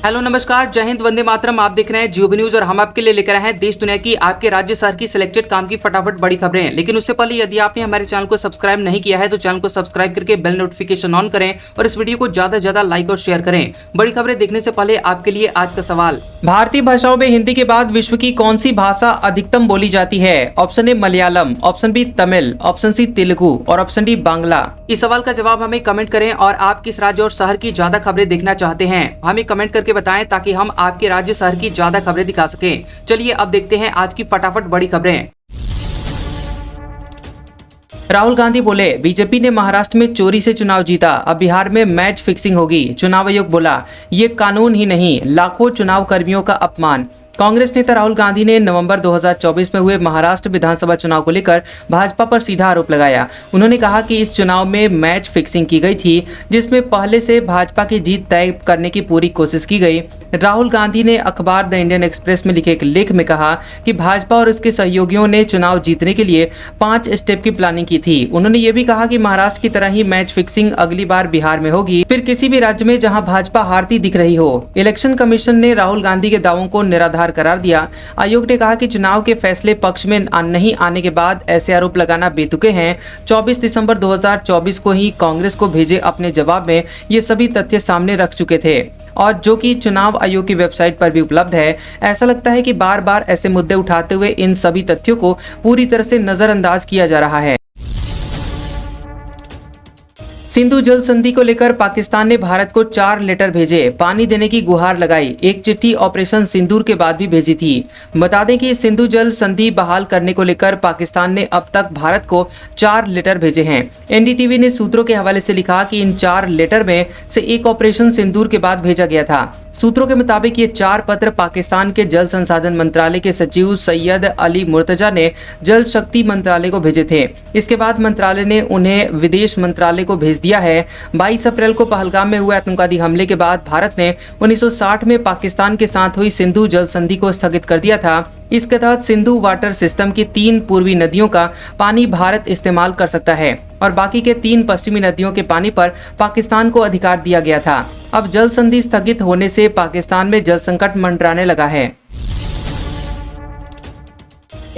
Hello नमस्कार, जय हिंद, वंदे मातरम। आप देख रहे हैं जियो न्यूज और हम आपके लिए लेकर आए हैं देश दुनिया की आपके राज्य शहर की सिलेक्टेड काम की फटाफट बड़ी खबरें। लेकिन उससे पहले यदि आपने हमारे चैनल को सब्सक्राइब नहीं किया है तो चैनल को सब्सक्राइब करके बेल नोटिफिकेशन ऑन करें और इस वीडियो को ज्यादा से ज्यादा लाइक और शेयर करें। बड़ी खबरें देखने से पहले आपके लिए आज का सवाल, भारतीय भाषाओं में हिंदी के बाद विश्व की कौन सी भाषा अधिकतम बोली जाती है? Option A Malayalam, option B Tamil, option C Telugu और ऑप्शन डी बांग्ला। इस सवाल का जवाब हमें कमेंट करें और आप किस राज्य और शहर की ज्यादा खबरें देखना चाहते हैं हमें कमेंट करके बताएं ताकि हम आपके राज्य शहर की ज्यादा खबरें दिखा सकें। चलिए अब देखते हैं आज की फटाफट बड़ी खबरें। राहुल गांधी बोले, बीजेपी ने महाराष्ट्र में चोरी से चुनाव जीता, अब बिहार में मैच फिक्सिंग होगी। चुनाव आयोग बोला, ये कानून ही नहीं, लाखों चुनाव कर्मियों का अपमान। कांग्रेस नेता राहुल गांधी ने नवंबर 2024 में हुए महाराष्ट्र विधानसभा चुनाव को लेकर भाजपा पर सीधा आरोप लगाया। उन्होंने कहा कि इस चुनाव में मैच फिक्सिंग की गई थी, जिसमें पहले से भाजपा की जीत तय करने की पूरी कोशिश की गई। राहुल गांधी ने अखबार द इंडियन एक्सप्रेस में लिखे एक लेख में कहा कि भाजपा और उसके सहयोगियों ने चुनाव जीतने के लिए 5 स्टेप की प्लानिंग की थी। उन्होंने ये भी कहा कि महाराष्ट्र की तरह ही मैच फिक्सिंग अगली बार बिहार में होगी, फिर किसी भी राज्य में जहां भाजपा हारती दिख रही हो। इलेक्शन कमीशन ने राहुल गांधी के दावों को निराधार करार दिया। आयोग ने कहा कि चुनाव के फैसले पक्ष में नहीं आने के बाद ऐसे आरोप लगाना बेतुके हैं। 24 दिसंबर 2024 को ही कांग्रेस को भेजे अपने जवाब में ये सभी तथ्य सामने रख चुके थे और जो कि चुनाव आयोग की वेबसाइट पर भी उपलब्ध है। ऐसा लगता है कि बार बार ऐसे मुद्दे उठाते हुए इन सभी तथ्यों को पूरी तरह से नजरअंदाज किया जा रहा है। सिंधु जल संधि को लेकर पाकिस्तान ने भारत को 4 लेटर भेजे, पानी देने की गुहार लगाई। एक चिट्ठी ऑपरेशन सिंदूर के बाद भी भेजी थी। बता दें कि सिंधु जल संधि बहाल करने को लेकर पाकिस्तान ने अब तक भारत को 4 लेटर भेजे हैं। एनडीटीवी ने सूत्रों के हवाले से लिखा कि इन 4 लेटर में से एक ऑपरेशन सिंदूर के बाद भेजा गया था। सूत्रों के मुताबिक ये 4 पत्र पाकिस्तान के जल संसाधन मंत्रालय के सचिव सैयद अली मुर्तजा ने जल शक्ति मंत्रालय को भेजे थे। इसके बाद मंत्रालय ने उन्हें विदेश मंत्रालय को भेज दिया है। 22 अप्रैल को पहलगाम में हुए आतंकवादी हमले के बाद भारत ने 1960 में पाकिस्तान के साथ हुई सिंधु जल संधि को स्थगित कर दिया था। इसके तहत सिंधु वाटर सिस्टम की 3 पूर्वी नदियों का पानी भारत इस्तेमाल कर सकता है और बाकी के 3 पश्चिमी नदियों के पानी पर पाकिस्तान को अधिकार दिया गया था। अब जल संधि स्थगित होने से पाकिस्तान में जल संकट मंडराने लगा है।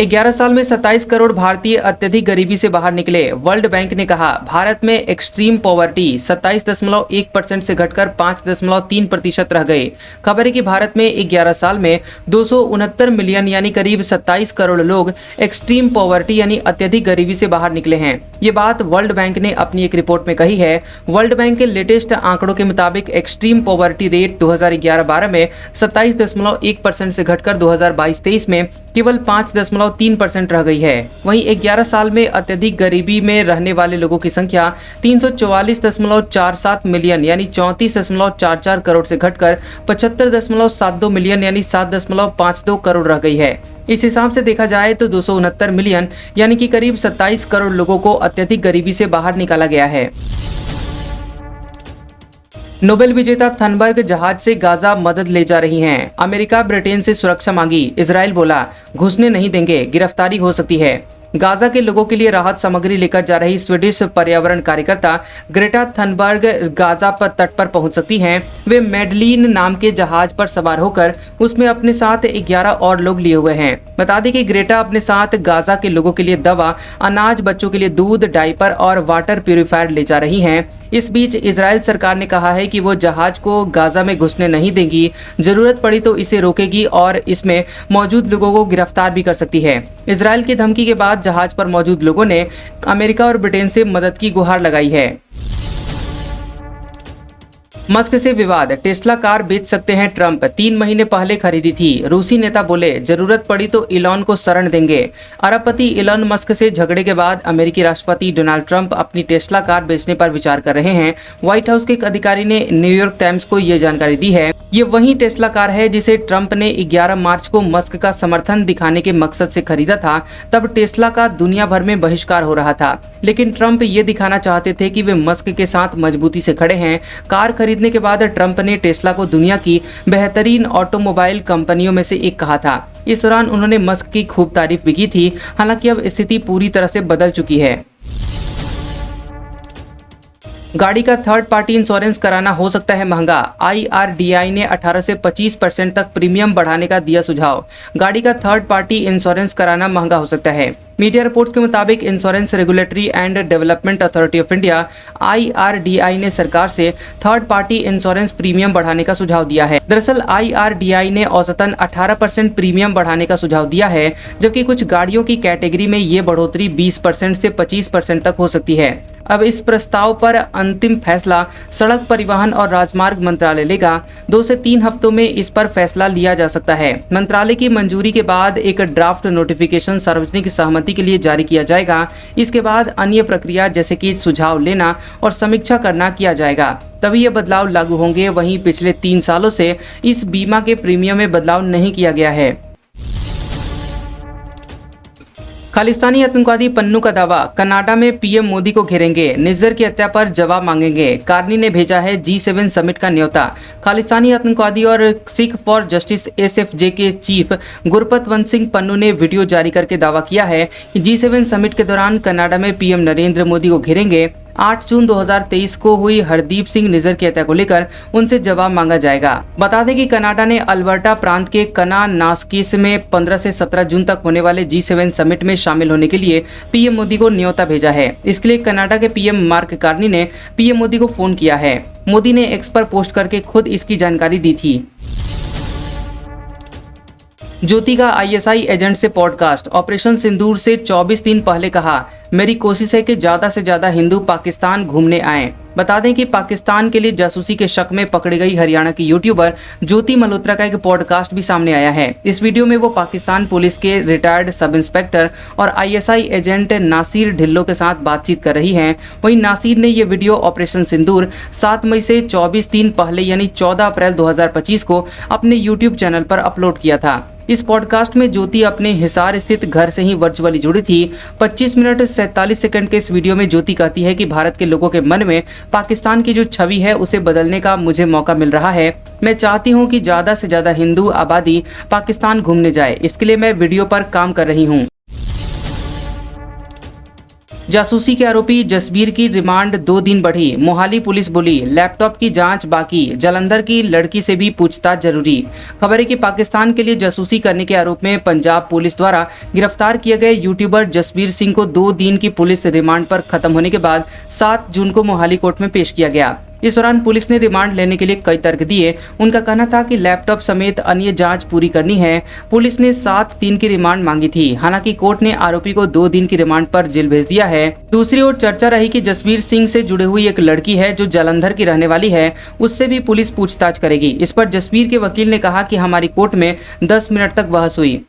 11 साल में 27 करोड़ भारतीय अत्यधिक गरीबी से बाहर निकले। वर्ल्ड बैंक ने कहा, भारत में एक्सट्रीम पॉवर्टी 27.1% से घटकर 5.3% रह गई। खबर है कि भारत में 11 साल में 269 मिलियन यानी करीब 27 करोड़ लोग एक्सट्रीम पॉवर्टी यानी अत्यधिक गरीबी से बाहर निकले हैं। ये बात वर्ल्ड बैंक ने अपनी एक रिपोर्ट में कही है। वर्ल्ड बैंक के लेटेस्ट आंकड़ों के मुताबिक एक्सट्रीम पॉवर्टी रेट 2011-12 में 27.1% से घटकर 2022-23 में केवल 5.3% रह गई है। वहीं 11 साल में अत्यधिक गरीबी में रहने वाले लोगों की संख्या 344.47 मिलियन यानी 34.44 करोड़ से घटकर 75.72 मिलियन यानी 7.52 करोड़ रह गई है। इस हिसाब से देखा जाए तो 269 मिलियन यानी कि करीब 27 करोड़ लोगों को अत्यधिक गरीबी से बाहर निकाला गया है। नोबेल विजेता थनबर्ग जहाज से गाजा मदद ले जा रही हैं। अमेरिका ब्रिटेन से सुरक्षा मांगी, इजराइल बोला घुसने नहीं देंगे, गिरफ्तारी हो सकती है। गाजा के लोगों के लिए राहत सामग्री लेकर जा रही स्वीडिश पर्यावरण कार्यकर्ता ग्रेटा थनबर्ग गाजा पर तट पर पहुंच सकती हैं। वे मेडलिन नाम के जहाज पर सवार होकर उसमें अपने साथ 11 और लोग लिए हुए हैं। बता दें कि ग्रेटा अपने साथ गाजा के लोगों के लिए दवा, अनाज, बच्चों के लिए दूध, डायपर और वाटर प्यूरिफायर ले जा रही हैं। इस बीच इजराइल सरकार ने कहा है कि वो जहाज को गाजा में घुसने नहीं देगी, जरूरत पड़ी तो इसे रोकेगी और इसमें मौजूद लोगों को गिरफ्तार भी कर सकती है। इजराइल की धमकी के बाद जहाज पर मौजूद लोगों ने अमेरिका और ब्रिटेन से मदद की गुहार लगाई है। मस्क से विवाद, टेस्ला कार बेच सकते हैं ट्रंप, 3 महीने पहले खरीदी थी। रूसी नेता बोले, जरूरत पड़ी तो इलॉन को शरण देंगे। अरबपति इलॉन मस्क से झगड़े के बाद अमेरिकी राष्ट्रपति डोनाल्ड ट्रंप अपनी टेस्ला कार बेचने पर विचार कर रहे हैं। व्हाइट हाउस के एक अधिकारी ने न्यूयॉर्क टाइम्स को ये जानकारी दी है। ये वही टेस्ला कार है जिसे ट्रंप ने 11 मार्च को मस्क का समर्थन दिखाने के मकसद से खरीदा था। तब टेस्ला का दुनिया भर में बहिष्कार हो रहा था, लेकिन ट्रंप ये दिखाना चाहते थे कि वे मस्क के साथ मजबूती से खड़े हैं। कार खरीदने के बाद ट्रंप ने टेस्ला को दुनिया की बेहतरीन ऑटोमोबाइल कंपनियों में से एक कहा था। इस दौरान उन्होंने मस्क की खूब तारीफ भी की थी। हालांकि अब स्थिति पूरी तरह से बदल चुकी है। गाड़ी का थर्ड पार्टी इंश्योरेंस कराना हो सकता है महंगा। IRDAI ने 18 से 25% तक प्रीमियम बढ़ाने का दिया सुझाव। गाड़ी का थर्ड पार्टी इंश्योरेंस कराना महंगा हो सकता है। मीडिया रिपोर्ट्स के मुताबिक insurance regulatory and development authority of India IRDAI ने सरकार से थर्ड पार्टी इंश्योरेंस प्रीमियम बढ़ाने का सुझाव दिया है। दरअसल IRDAI ने औसतन 18% प्रीमियम बढ़ाने का सुझाव दिया है, जबकि कुछ गाड़ियों की कैटेगरी में ये बढ़ोतरी 20% से 25% तक हो सकती है। अब इस प्रस्ताव पर अंतिम फैसला सड़क परिवहन और राजमार्ग मंत्रालय लेगा। 2 से 3 हफ्तों में इस पर फैसला लिया जा सकता है। मंत्रालय की मंजूरी के बाद एक ड्राफ्ट नोटिफिकेशन सार्वजनिक सहमति के लिए जारी किया जाएगा। इसके बाद अन्य प्रक्रिया जैसे कि सुझाव लेना और समीक्षा करना किया जाएगा, तभी ये बदलाव लागू होंगे। वहीं पिछले 3 सालों से इस बीमा के प्रीमियम में बदलाव नहीं किया गया है। खालिस्तानी आतंकवादी पन्नू का दावा, कनाडा में पीएम मोदी को घेरेंगे, निज्जर की हत्या पर जवाब मांगेंगे। कार्नी ने भेजा है G7 समिट का न्योता। खालिस्तानी आतंकवादी और सिख फॉर जस्टिस SFJ के चीफ गुरपतवंत सिंह पन्नू ने वीडियो जारी करके दावा किया है कि G7 समिट के दौरान कनाडा में पीएम नरेंद्र मोदी को घेरेंगे। 8 जून 2023 को हुई हरदीप सिंह निज्जर की हत्या को लेकर उनसे जवाब मांगा जाएगा। बता दें कि कनाडा ने अल्बर्टा प्रांत के कनानास्किस में 15 से 17 जून तक होने वाले G7 समिट में शामिल होने के लिए पीएम मोदी को न्योता भेजा है। इसके लिए कनाडा के पीएम मार्क कार्नी ने पीएम मोदी को फोन किया है। मोदी ने एक्स पर पोस्ट करके खुद इसकी जानकारी दी थी। ज्योति का ISI एजेंट से पॉडकास्ट, ऑपरेशन सिंदूर से 24 दिन पहले कहा, मेरी कोशिश है कि ज्यादा से ज्यादा हिंदू पाकिस्तान घूमने आएं। बता दें कि पाकिस्तान के लिए जासूसी के शक में पकड़ी गई हरियाणा की यूट्यूबर ज्योति मल्होत्रा का एक पॉडकास्ट भी सामने आया है। इस वीडियो में वो पाकिस्तान पुलिस के रिटायर्ड सब इंस्पेक्टर और ISI एजेंट नासिर ढिल्लो के साथ बातचीत कर रही हैं। वहीं नासिर ने ये वीडियो ऑपरेशन सिंदूर 7 मई से 24 दिन पहले यानी 14 अप्रैल 2025 को अपने यूट्यूब चैनल पर अपलोड किया था। इस पॉडकास्ट में ज्योति अपने हिसार स्थित घर से ही वर्चुअली जुड़ी थी। 25 मिनट 47 सेकंड के इस वीडियो में ज्योति कहती है कि भारत के लोगों के मन में पाकिस्तान की जो छवि है उसे बदलने का मुझे मौका मिल रहा है। मैं चाहती हूं कि ज्यादा से ज्यादा हिंदू आबादी पाकिस्तान घूमने जाए। इसके लिए मैं वीडियो पर काम कर रही हूं। जासूसी के आरोपी जसबीर की रिमांड 2 दिन बढ़ी। मोहाली पुलिस बोली, लैपटॉप की जांच बाकी, जालंधर की लड़की से भी पूछताछ जरूरी। खबर है कि पाकिस्तान के लिए जासूसी करने के आरोप में पंजाब पुलिस द्वारा गिरफ्तार किए गए यूट्यूबर जसबीर सिंह को 2 दिन की पुलिस रिमांड पर खत्म होने के बाद 7 जून को मोहाली कोर्ट में पेश किया गया। इस दौरान पुलिस ने रिमांड लेने के लिए कई तर्क दिए। उनका कहना था कि लैपटॉप समेत अन्य जांच पूरी करनी है। पुलिस ने 7 दिन की रिमांड मांगी थी। हालांकि कोर्ट ने आरोपी को 2 दिन की रिमांड पर जेल भेज दिया है। दूसरी ओर चर्चा रही कि जसबीर सिंह से जुड़ी हुई एक लड़की है जो जालंधर की रहने वाली है, उससे भी पुलिस पूछताछ करेगी। इस पर जसबीर के वकील ने कहा कि हमारी कोर्ट में 10 मिनट तक बहस हुई।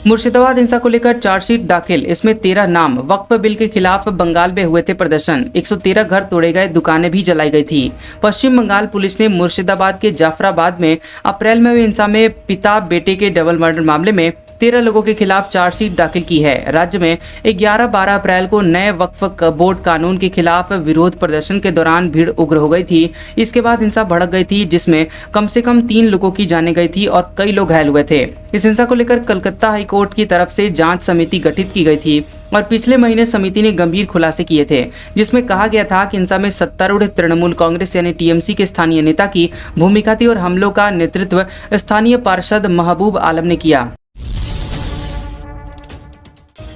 मुर्शिदाबाद हिंसा को लेकर चार्जशीट दाखिल, इसमें 13 नाम। वक्फ बिल के खिलाफ बंगाल में हुए थे प्रदर्शन, 113 घर तोड़े गए, दुकानें भी जलाई गई थी। पश्चिम बंगाल पुलिस ने मुर्शिदाबाद के जाफराबाद में अप्रैल में हुई हिंसा में पिता बेटे के डबल मर्डर मामले में 13 लोगों के खिलाफ चार्जशीट दाखिल की है। राज्य में 11-12 अप्रैल को नए वक्फ बोर्ड कानून के खिलाफ विरोध प्रदर्शन के दौरान भीड़ उग्र हो गई थी। इसके बाद हिंसा भड़क गई थी, जिसमें कम से कम 3 लोगों की जानें गई थी और कई लोग घायल हुए थे। इस हिंसा को लेकर कलकत्ता हाईकोर्ट की तरफ से जांच समिति गठित की गई थी और पिछले महीने समिति ने गंभीर खुलासे किए थे, जिसमें कहा गया था कि हिंसा में सत्तारूढ़ तृणमूल कांग्रेस यानी TMC के स्थानीय नेता की भूमिका थी और हमलों का नेतृत्व स्थानीय पार्षद महबूब आलम ने किया।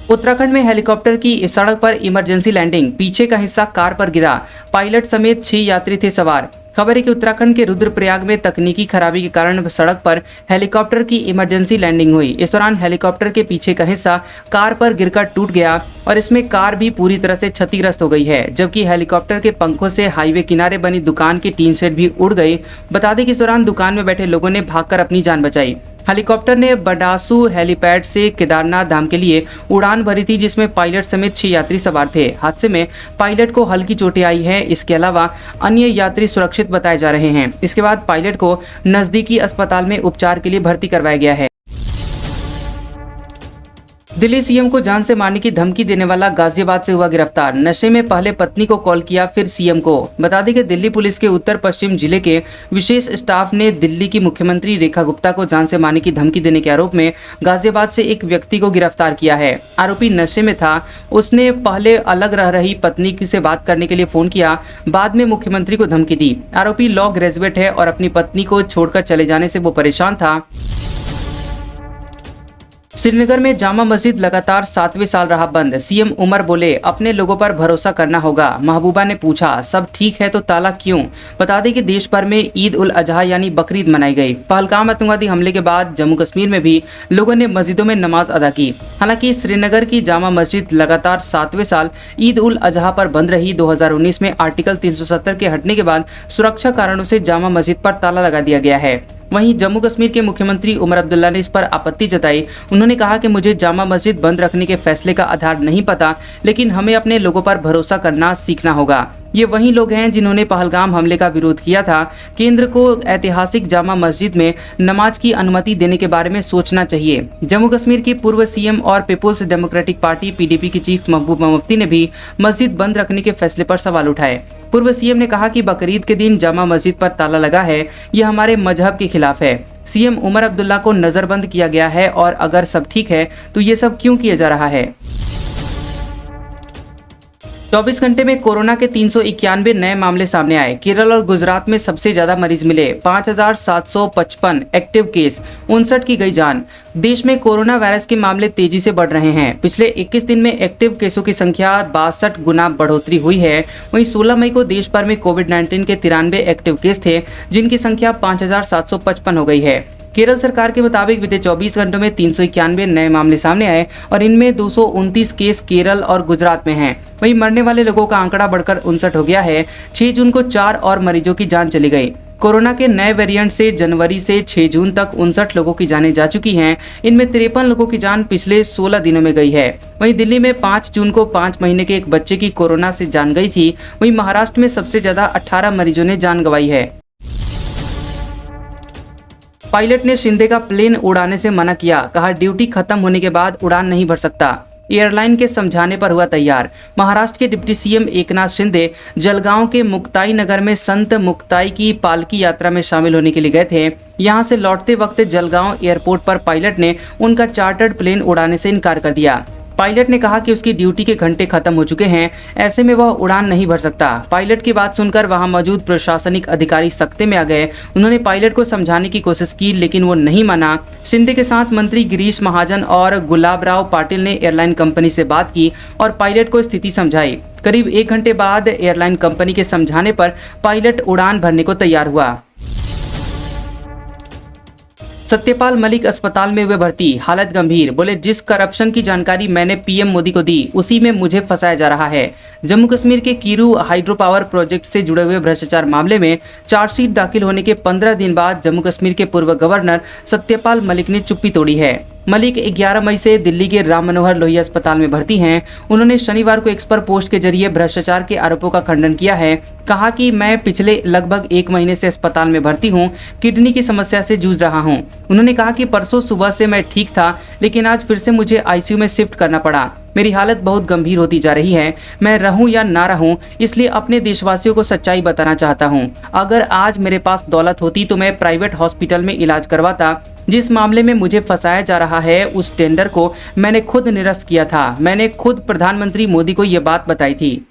उत्तराखंड में हेलीकॉप्टर की सड़क पर इमरजेंसी लैंडिंग, पीछे का हिस्सा कार पर गिरा, पायलट समेत 6 यात्री थे सवार। खबर है कि उत्तराखंड के रुद्रप्रयाग में तकनीकी खराबी के कारण सड़क पर हेलीकॉप्टर की इमरजेंसी लैंडिंग हुई। इस दौरान हेलीकॉप्टर के पीछे का हिस्सा कार पर गिरकर टूट गया और इसमें कार भी पूरी तरह से क्षतिग्रस्त हो गई है, जबकि हेलीकॉप्टर के पंखों से हाईवे किनारे बनी दुकान की टीन शेड भी उड़ गई। बता दें कि इस दौरान दुकान में बैठे लोगों ने भागकर अपनी जान बचाई। हेलीकॉप्टर ने बडासू हेलीपैड से केदारनाथ धाम के लिए उड़ान भरी थी, जिसमें पायलट समेत 6 यात्री सवार थे। हादसे में पायलट को हल्की चोटें आई है। इसके अलावा अन्य यात्री सुरक्षित बताए जा रहे हैं। इसके बाद पायलट को नजदीकी अस्पताल में उपचार के लिए भर्ती करवाया गया है। दिल्ली सीएम को जान से मारने की धमकी देने वाला गाजियाबाद से हुआ गिरफ्तार। नशे में पहले पत्नी को कॉल किया, फिर सीएम को। बता दें कि दिल्ली पुलिस के उत्तर पश्चिम जिले के विशेष स्टाफ ने दिल्ली की मुख्यमंत्री रेखा गुप्ता को जान से मारने की धमकी देने के आरोप में गाजियाबाद से एक व्यक्ति को गिरफ्तार किया है। आरोपी नशे में था। उसने पहले अलग रह रही पत्नी से बात करने के लिए फोन किया, बाद में मुख्यमंत्री को धमकी दी। आरोपी लॉ ग्रेजुएट है और अपनी पत्नी को छोड़कर चले जाने से वो परेशान था। श्रीनगर में जामा मस्जिद लगातार 7वें साल रहा बंद। सीएम उमर बोले, अपने लोगों पर भरोसा करना होगा। महबूबा ने पूछा, सब ठीक है तो ताला क्यों? बता दें कि देश भर में ईद उल अजहा यानी बकरीद मनाई गई। पहलगाम आतंकवादी हमले के बाद जम्मू कश्मीर में भी लोगों ने मस्जिदों में नमाज अदा की। हालांकि श्रीनगर की जामा मस्जिद लगातार 7वें साल ईद उल अजहा पर बंद रही। 2019 में आर्टिकल 370 के हटने के बाद सुरक्षा कारणों से जामा मस्जिद पर ताला लगा दिया गया है। वहीं जम्मू कश्मीर के मुख्यमंत्री उमर अब्दुल्ला ने इस पर आपत्ति जताई। उन्होंने कहा कि मुझे जामा मस्जिद बंद रखने के फैसले का आधार नहीं पता, लेकिन हमें अपने लोगों पर भरोसा करना सीखना होगा। ये वही लोग हैं जिन्होंने पहलगाम हमले का विरोध किया था। केंद्र को ऐतिहासिक जामा मस्जिद में नमाज की अनुमति देने के बारे में सोचना चाहिए। जम्मू कश्मीर की पूर्व सीएम और पीपुल्स डेमोक्रेटिक पार्टी पीडीपी की चीफ महबूबा मुफ्ती ने भी मस्जिद बंद रखने के फैसले पर सवाल उठाए। पूर्व सीएम ने कहा कि बकरीद के दिन जामा मस्जिद पर ताला लगा है, यह हमारे मजहब के खिलाफ है। सीएम उमर अब्दुल्ला को नजरबंद किया गया है और अगर सब ठीक है तो ये सब क्यों किया जा रहा है? 24 घंटे में कोरोना के 391 नए मामले सामने आए। केरल और गुजरात में सबसे ज्यादा मरीज मिले। 5755 एक्टिव केस, 59 की गई जान। देश में कोरोना वायरस के मामले तेजी से बढ़ रहे हैं। पिछले 21 दिन में एक्टिव केसों की संख्या 62 गुना बढ़ोतरी हुई है। वहीं 16 मई को देश भर में कोविड-19 के 93 एक्टिव केस थे, जिनकी संख्या 5755 हो गई है। केरल सरकार के मुताबिक बीते 24 घंटों में 391 नए मामले सामने आए और इनमें 229 केस केरल और गुजरात में हैं। वहीं मरने वाले लोगों का आंकड़ा बढ़कर 59 हो गया है। 6 जून को 4 और मरीजों की जान चली गई। कोरोना के नए वेरिएंट से जनवरी से 6 जून तक 59 लोगों की जानें जा चुकी हैं। इनमें 53 लोगों की जान पिछले 16 दिनों में गई है। वहीं दिल्ली में 5 जून को 5 महीने के एक बच्चे की कोरोना से जान गई थी। वहीं महाराष्ट्र में सबसे ज्यादा 18 मरीजों ने जान गंवाई है। पायलट ने शिंदे का प्लेन उड़ाने से मना किया, कहा ड्यूटी खत्म होने के बाद उड़ान नहीं भर सकता। एयरलाइन के समझाने पर हुआ तैयार। महाराष्ट्र के डिप्टी सीएम एकनाथ शिंदे जलगांव के मुक्ताई नगर में संत मुक्ताई की पालकी यात्रा में शामिल होने के लिए गए थे। यहां से लौटते वक्त जलगांव एयरपोर्ट पर पायलट ने उनका चार्टर्ड प्लेन उड़ाने से इनकार कर दिया। पायलट ने कहा कि उसकी ड्यूटी के घंटे खत्म हो चुके हैं, ऐसे में वह उड़ान नहीं भर सकता। पायलट की बात सुनकर वहां मौजूद प्रशासनिक अधिकारी सख्ते में आ गए। उन्होंने पायलट को समझाने की कोशिश की, लेकिन वो नहीं माना। शिंदे के साथ मंत्री गिरीश महाजन और गुलाबराव पाटिल ने एयरलाइन कंपनी से बात की और पायलट को स्थिति समझाई। करीब 1 घंटे बाद एयरलाइन कंपनी के समझाने पर पायलट उड़ान भरने को तैयार हुआ। सत्यपाल मलिक अस्पताल में हुए भर्ती, हालत गंभीर। बोले, जिस करप्शन की जानकारी मैंने पीएम मोदी को दी, उसी में मुझे फंसाया जा रहा है। जम्मू कश्मीर के कीरू हाइड्रो पावर प्रोजेक्ट से जुड़े हुए भ्रष्टाचार मामले में चार्जशीट दाखिल होने के 15 दिन बाद जम्मू कश्मीर के पूर्व गवर्नर सत्यपाल मलिक ने चुप्पी तोड़ी है। मलिक 11 मई से दिल्ली के राम मनोहर लोहिया अस्पताल में भर्ती हैं। उन्होंने शनिवार को एक्स पर पोस्ट के जरिए भ्रष्टाचार के आरोपों का खंडन किया है। कहा कि मैं पिछले लगभग 1 महीने से अस्पताल में भर्ती हूं, किडनी की समस्या से जूझ रहा हूं। उन्होंने कहा कि परसों सुबह से मैं ठीक था, लेकिन आज फिर से मुझे आईसीयू में शिफ्ट करना पड़ा। मेरी हालत बहुत गंभीर होती जा रही है। मैं रहूं या ना रहूं, इसलिए अपने देशवासियों को सच्चाई बताना चाहता हूं। अगर आज मेरे पास दौलत होती तो मैं प्राइवेट हॉस्पिटल में इलाज करवाता। जिस मामले में मुझे फंसाया जा रहा है, उस टेंडर को मैंने खुद निरस्त किया था। मैंने खुद प्रधानमंत्री मोदी को यह बात बताई थी।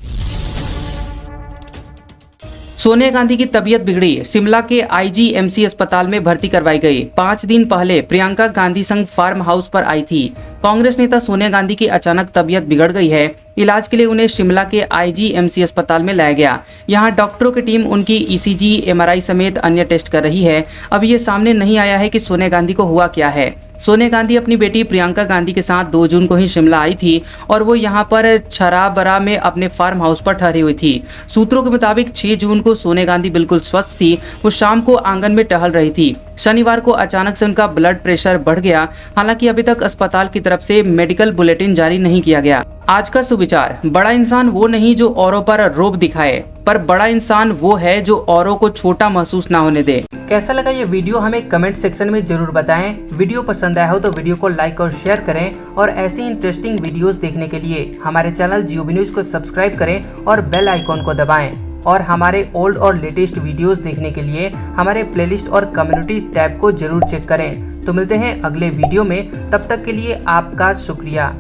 सोनिया गांधी की तबीयत बिगड़ी, शिमला के आईजीएमसी अस्पताल में भर्ती करवाई गई। 5 दिन पहले प्रियंका गांधी संग फार्म हाउस पर आई थी। कांग्रेस नेता सोनिया गांधी की अचानक तबीयत बिगड़ गई है। इलाज के लिए उन्हें शिमला के आईजीएमसी अस्पताल में लाया गया। यहां डॉक्टरों की टीम उनकी ईसीजी, एमआरआई समेत अन्य टेस्ट कर रही है। अब ये सामने नहीं आया है कि सोनिया गांधी को हुआ क्या है। सोनिया गांधी अपनी बेटी प्रियंका गांधी के साथ 2 जून को ही शिमला आई थी और वो यहां पर छराबरा में अपने फार्म हाउस पर ठहरी हुई थी। सूत्रों के मुताबिक 6 जून को सोनिया गांधी बिल्कुल स्वस्थ थी। वो शाम को आंगन में टहल रही थी। शनिवार को अचानक से उनका ब्लड प्रेशर बढ़ गया। हालांकि अभी तक अस्पताल की तरफ तरफ से मेडिकल बुलेटिन जारी नहीं किया गया। आज का सुविचार, बड़ा इंसान वो नहीं जो औरों पर रोब दिखाए, पर बड़ा इंसान वो है जो औरों को छोटा महसूस ना होने दे। कैसा लगा ये वीडियो हमें कमेंट सेक्शन में जरूर बताएं। वीडियो पसंद आया हो तो वीडियो को लाइक और शेयर करें और ऐसी इंटरेस्टिंग वीडियोस देखने के लिए हमारे चैनल जियोबी न्यूज को सब्सक्राइब करें और बेल आइकॉन को दबाएं। और हमारे ओल्ड और लेटेस्ट वीडियोस देखने के लिए हमारे प्लेलिस्ट और कम्युनिटी टैब को जरूर चेक करें। तो मिलते हैं अगले वीडियो में, तब तक के लिए आपका शुक्रिया।